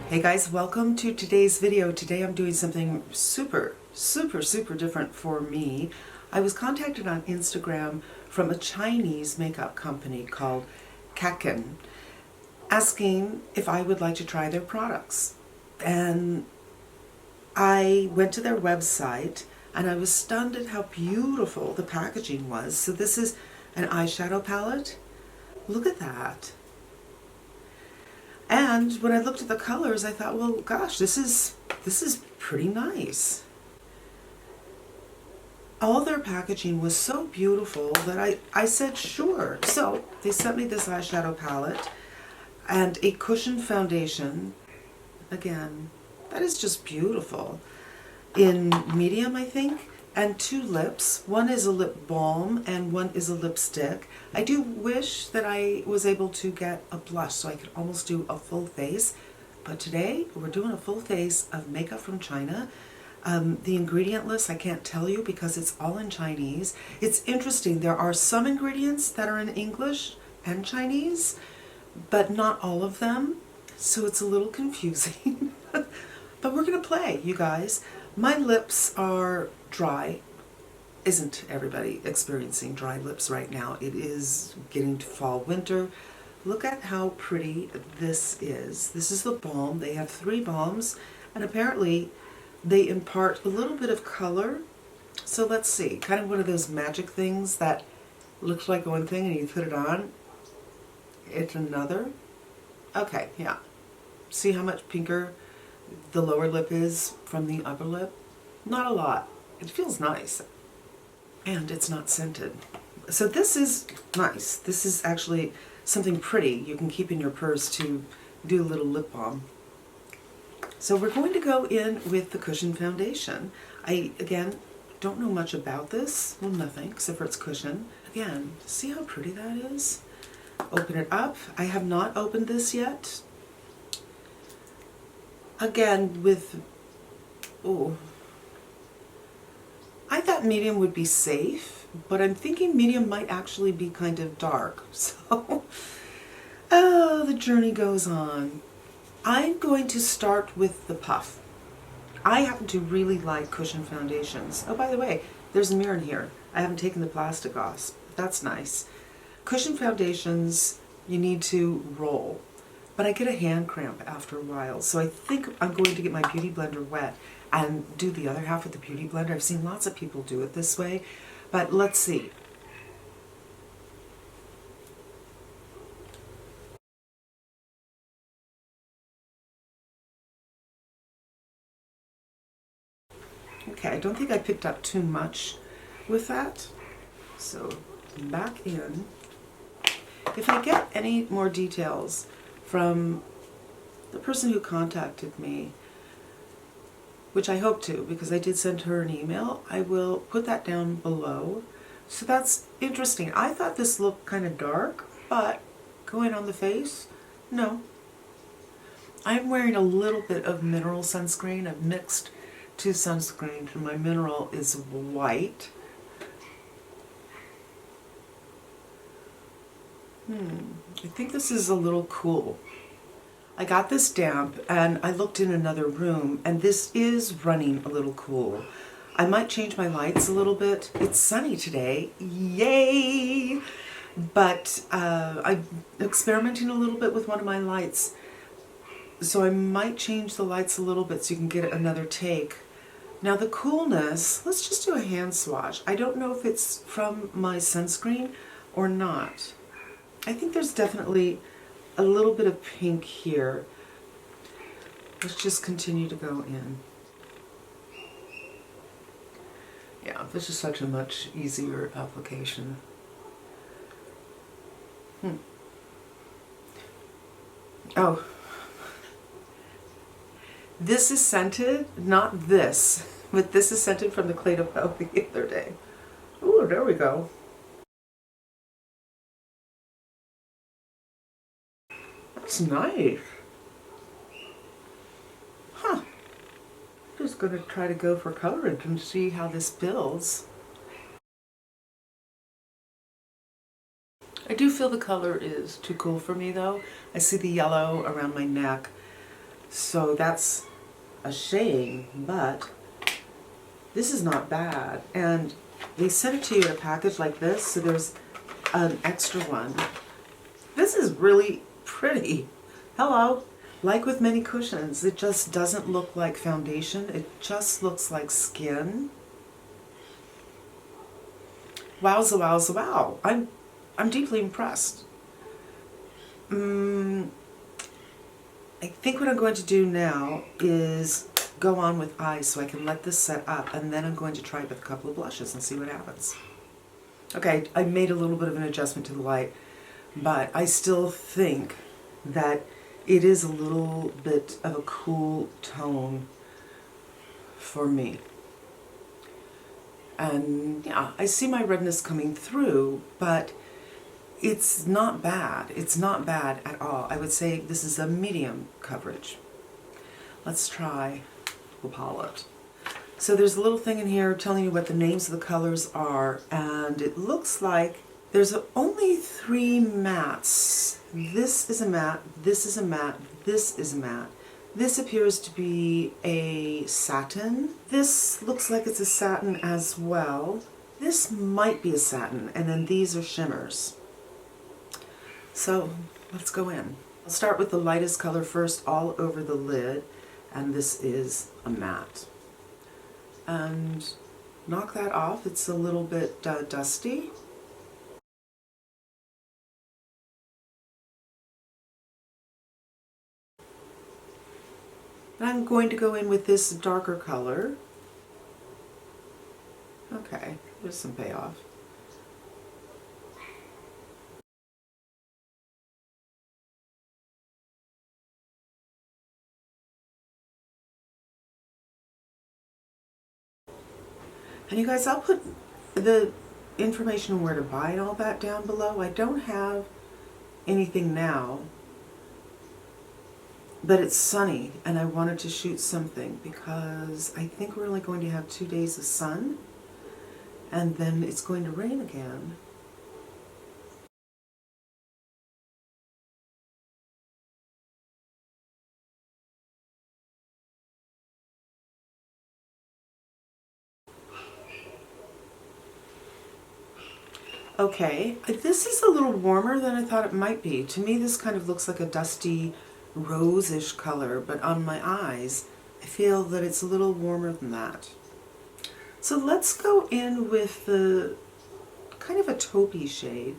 Hey guys, welcome to today's video. Today I'm doing something super different for me. I was contacted on Instagram from a Chinese makeup company called Catkin, asking if I would like to try their products. And I went to their website and I was stunned at how beautiful the packaging was. So this is an eyeshadow palette. Look at that. And when I looked at the colors, I thought, well, gosh, this is pretty nice. All their packaging was so beautiful that I said, sure. So they sent me this eyeshadow palette and a cushion foundation. Again, that is just beautiful. In medium, I think, and two lips. One is a lip balm and one is a lipstick. I do wish that I was able to get a blush so I could almost do a full face, but today we're doing a full face of makeup from China. The ingredient list I can't tell you because it's all in Chinese. It's interesting, there are some ingredients that are in English and Chinese, but not all of them, so it's a little confusing. But we're gonna play, you guys. My lips are dry. Isn't everybody experiencing dry lips right now? It is getting to fall, winter. Look at how pretty this is. This is the balm. They have 3 balms, and apparently they impart a little bit of color. So let's see, kind of one of those magic things that looks like one thing and you put it on, it's another. Okay, yeah. See how much pinker the lower lip is from the upper lip? Not a lot. It feels nice. And it's not scented. So this is nice. This is actually something pretty you can keep in your purse to do a little lip balm. So we're going to go in with the cushion foundation. I, again, don't know much about this. Well, nothing, except for its cushion. Again, see how pretty that is? Open it up. I have not opened this yet. Again, with, oh, I thought medium would be safe, but I'm thinking medium might actually be kind of dark. So, oh, the journey goes on. I'm going to start with the puff. I happen to really like cushion foundations. Oh, by the way, there's a mirror in here. I haven't taken the plastic off. That's nice. Cushion foundations, you need to roll. But I get a hand cramp after a while, so I think I'm going to get my beauty blender wet and do the other half with the beauty blender. I've seen lots of people do it this way, but let's see. Okay, I don't think I picked up too much with that, so back in. If I get any more details from the person who contacted me, which I hope to, because I did send her an email, I will put that down below. So that's interesting. I thought this looked kind of dark, but going on the face, no. I'm wearing a little bit of mineral sunscreen. I've mixed 2 sunscreens, and my mineral is white. I think this is a little cool. I got this damp and I looked in another room and this is running a little cool. I might change my lights a little bit. It's sunny today, yay! But I'm experimenting a little bit with one of my lights. So I might change the lights a little bit so you can get another take. Now the coolness, let's just do a hand swatch. I don't know if it's from my sunscreen or not. I think there's definitely a little bit of pink here. Let's just continue to go in. Yeah, this is such a much easier application. Oh. This is scented, not this, but this is scented from the Clay Dough the other day. Ooh, there we go. That's nice. Huh. I'm just going to try to go for colorant and see how this builds. I do feel the color is too cool for me though. I see the yellow around my neck. So that's a shame, but this is not bad. And they sent it to you in a package like this, so there's an extra one. This is really pretty. Hello. Like with many cushions, it just doesn't look like foundation. It just looks like skin. Wowza, wowza, wow. I'm deeply impressed. I think what I'm going to do now is go on with eyes so I can let this set up, and then I'm going to try it with a couple of blushes and see what happens. Okay, I made a little bit of an adjustment to the light, but I still think that it is a little bit of a cool tone for me. And yeah, I see my redness coming through, but it's not bad. It's not bad at all. I would say this is a medium coverage. Let's try the palette. So there's a little thing in here telling you what the names of the colors are, and it looks like there's only 3 mattes. This is a matte, this is a matte, this is a matte. This appears to be a satin. This looks like it's a satin as well. This might be a satin, and then these are shimmers. So let's go in. I'll start with the lightest color first all over the lid, and this is a matte. And knock that off. It's a little bit dusty. And I'm going to go in with this darker color. Okay, there's some payoff. And you guys, I'll put the information on where to buy and all that down below. I don't have anything now, but it's sunny and I wanted to shoot something because I think we're only going to have 2 days of sun and then it's going to rain again. Okay, this is a little warmer than I thought it might be. To me, this kind of looks like a dusty rose-ish color, but on my eyes, I feel that it's a little warmer than that. So let's go in with the kind of a taupey shade.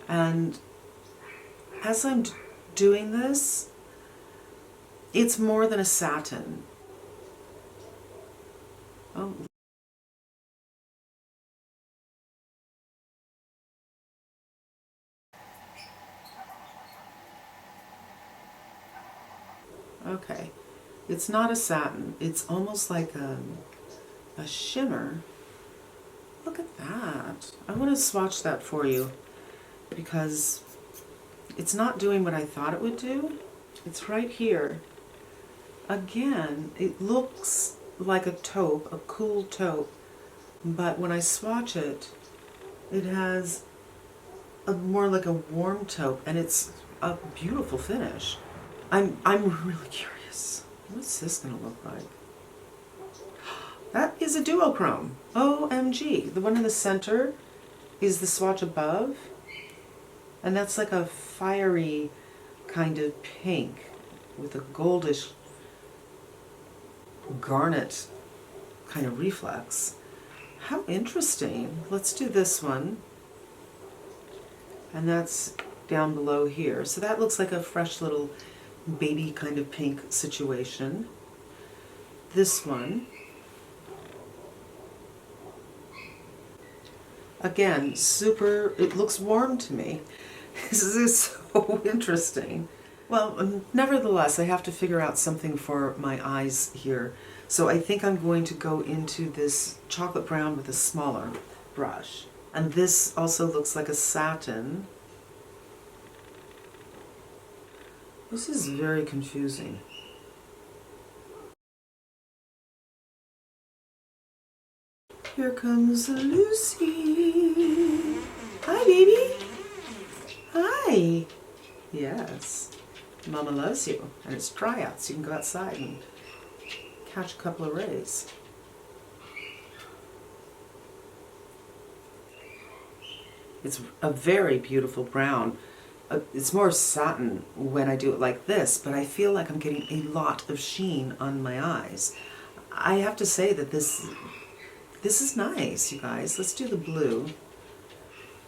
And as I'm doing this, it's more than a satin. Oh. Okay, it's not a satin. It's almost like a shimmer. Look at that. I want to swatch that for you because it's not doing what I thought it would do. It's right here. Again, it looks like a taupe, a cool taupe, but when I swatch it, it has a more like a warm taupe, and it's a beautiful finish. I'm really curious. What's this gonna look like? That is a duochrome. OMG. The one in the center is the swatch above, and that's like a fiery kind of pink with a goldish garnet kind of reflex. How interesting. Let's do this one. And that's down below here. So that looks like a fresh little baby kind of pink situation. This one, again, super, it looks warm to me. This is so interesting. Well, nevertheless, I have to figure out something for my eyes here. So I think I'm going to go into this chocolate brown with a smaller brush. And this also looks like a satin. This is very confusing. Here comes Lucy. Hi, baby. Hi. Yes. Mama loves you, and it's dry out, so you can go outside and catch a couple of rays. It's a very beautiful brown. It's more satin when I do it like this, but I feel like I'm getting a lot of sheen on my eyes. I have to say that this is nice, you guys. Let's do the blue.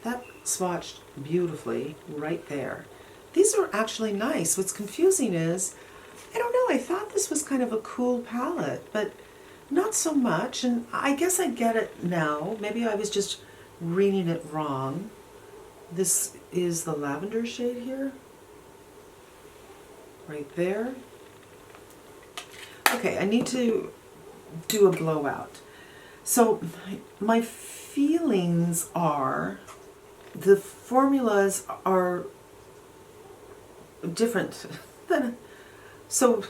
That swatched beautifully right there. These are actually nice. What's confusing is, I don't know, I thought this was kind of a cool palette, but not so much, and I guess I get it now. Maybe I was just reading it wrong. This is the lavender shade here, right there. Okay, I need to do a blowout. So my feelings are, the formulas are different than, so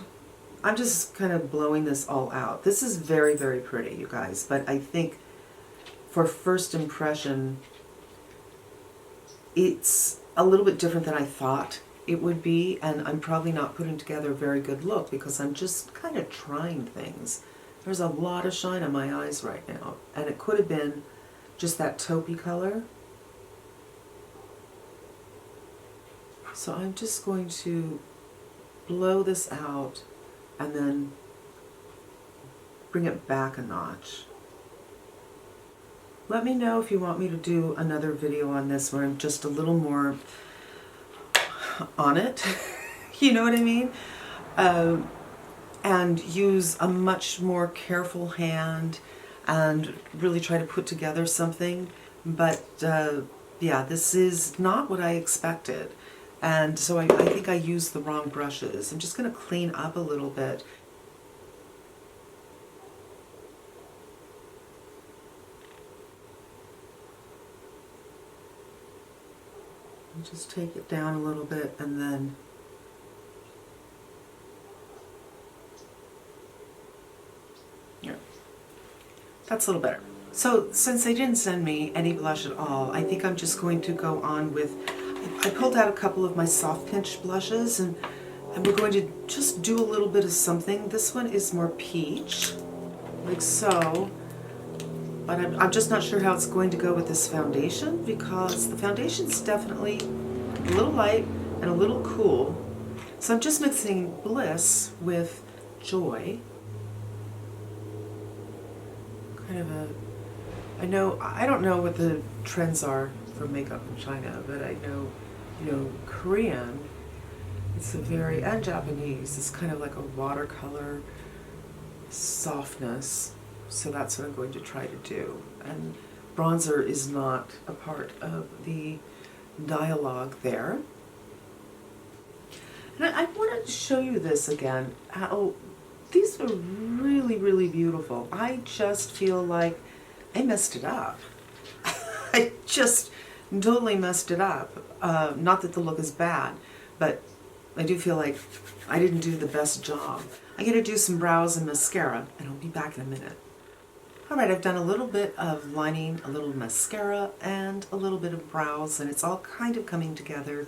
I'm just kind of blowing this all out. This is very, very pretty, you guys, but I think for first impression, it's a little bit different than I thought it would be, and I'm probably not putting together a very good look because I'm just kind of trying things. There's a lot of shine on my eyes right now, and it could have been just that taupey color. So I'm just going to blow this out and then bring it back a notch. Let me know if you want me to do another video on this where I'm just a little more on it, you know what I mean? And use a much more careful hand and really try to put together something. But yeah, this is not what I expected. And so I think I used the wrong brushes. I'm just going to clean up a little bit. Just take it down a little bit and then here. That's a little better. So since they didn't send me any blush at all, I think I'm just going to go on with, I pulled out a couple of my soft pinch blushes and we're going to just do a little bit of something. This one is more peach, like so. But I'm just not sure how it's going to go with this foundation because the foundation's definitely a little light and a little cool. So I'm just mixing Bliss with Joy. Kind of a, I don't know what the trends are for makeup in China, but I know, you know, Korean, it's a very, and Japanese, it's kind of like a watercolor softness. So that's what I'm going to try to do. And bronzer is not a part of the dialogue there. And I wanted to show you this again. How these are really, really beautiful. I just feel like I messed it up. I just totally messed it up. Not that the look is bad, but I do feel like I didn't do the best job. I'm going to do some brows and mascara, and I'll be back in a minute. Alright, I've done a little bit of lining, a little mascara, and a little bit of brows, and it's all kind of coming together.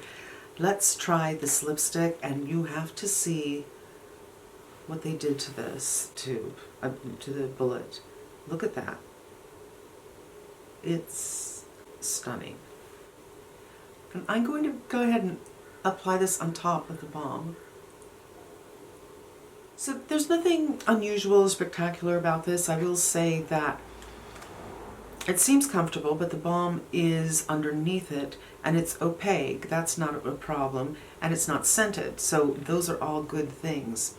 Let's try this lipstick, and you have to see what they did to this tube, to the bullet. Look at that. It's stunning. And I'm going to go ahead and apply this on top of the balm. So there's nothing unusual or spectacular about this. I will say that it seems comfortable, but the balm is underneath it and it's opaque. That's not a problem, and it's not scented. So those are all good things.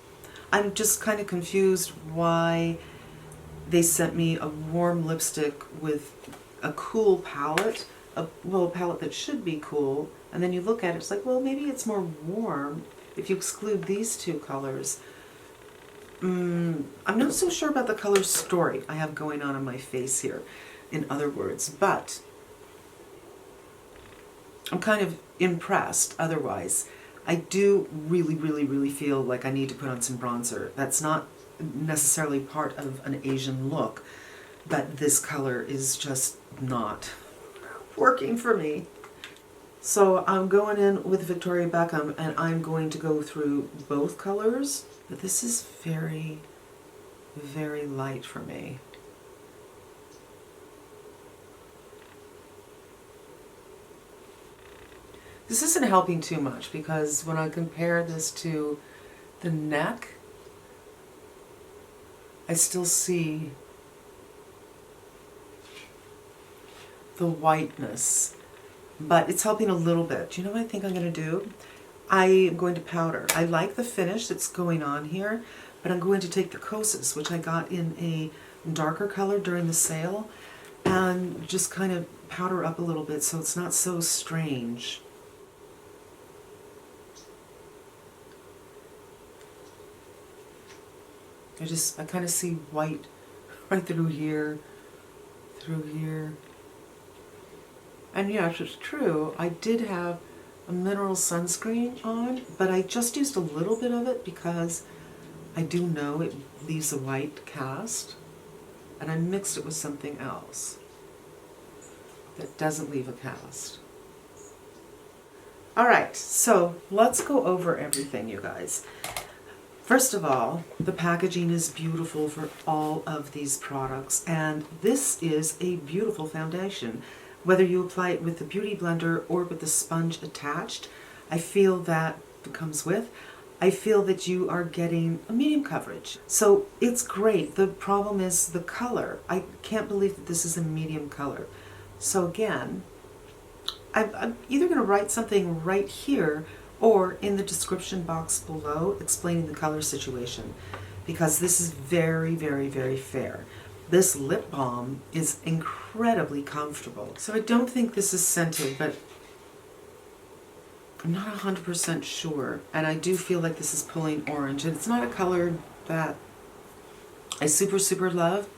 I'm just kind of confused why they sent me a warm lipstick with a cool palette, a palette that should be cool, and then you look at it, it's like, well, maybe it's more warm if you exclude these two colors. I'm not so sure about the color story I have going on my face here, in other words, but I'm kind of impressed otherwise. I do really, really, really feel like I need to put on some bronzer. That's not necessarily part of an Asian look, but this color is just not working for me. So I'm going in with Victoria Beckham, and I'm going to go through both colors, but this is very, very light for me. This isn't helping too much because when I compare this to the neck, I still see the whiteness, but it's helping a little bit. Do you know what I think I'm going to do? I am going to powder. I like the finish that's going on here, but I'm going to take the Kosas, which I got in a darker color during the sale, and just kind of powder up a little bit so it's not so strange. I kind of see white right through here, And yes, it's true, I did have a mineral sunscreen on, but I just used a little bit of it because I do know it leaves a white cast, and I mixed it with something else that doesn't leave a cast. Alright, so let's go over everything, you guys. First of all, the packaging is beautiful for all of these products, and this is a beautiful foundation. Whether you apply it with the Beauty Blender or with the sponge attached, I feel that it comes with, I feel that you are getting a medium coverage. So it's great. The problem is the color. I can't believe that this is a medium color. So again, I'm either going to write something right here or in the description box below explaining the color situation, because this is very, very, very fair. This lip balm is incredibly comfortable. So I don't think this is scented, but I'm not 100% sure. And I do feel like this is pulling orange, and it's not a color that I super, super love.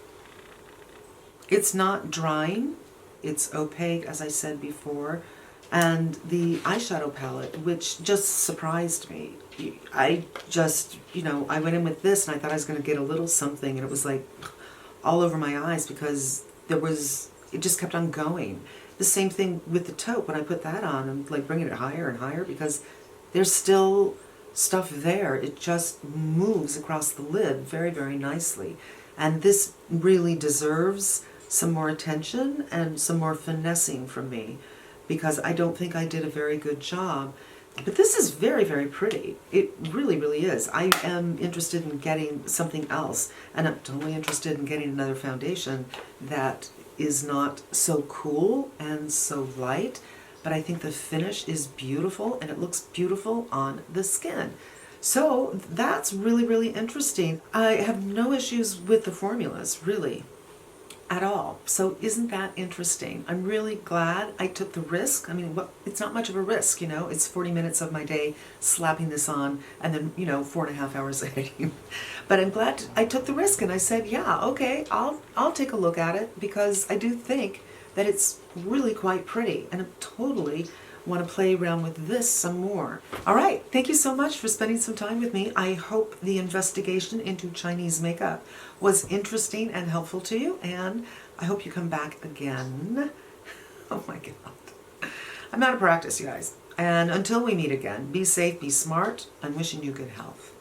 It's not drying. It's opaque, as I said before. And the eyeshadow palette, which just surprised me. I just, I went in with this and I thought I was going to get a little something, and it was like all over my eyes because it just kept on going. The same thing with the taupe. When I put that on, I'm like bringing it higher and higher because there's still stuff there. It just moves across the lid very, very nicely. And this really deserves some more attention and some more finessing from me, because I don't think I did a very good job. But this is very, very pretty. It really, really is. I am interested in getting something else, and I'm totally interested in getting another foundation that is not so cool and so light, but I think the finish is beautiful and it looks beautiful on the skin. So that's really, really interesting. I have no issues with the formulas, really, at all. So isn't that interesting? I'm really glad I took the risk. I mean, it's not much of a risk, It's 40 minutes of my day slapping this on and then, 4.5 hours editing. But I'm glad I took the risk and I said, yeah, okay, I'll take a look at it, because I do think that it's really quite pretty, and I totally want to play around with this some more. All right, thank you so much for spending some time with me. I hope the investigation into Chinese makeup was interesting and helpful to you, and I hope you come back again. Oh my God. I'm out of practice, you guys. And until we meet again, be safe, be smart. I'm wishing you good health.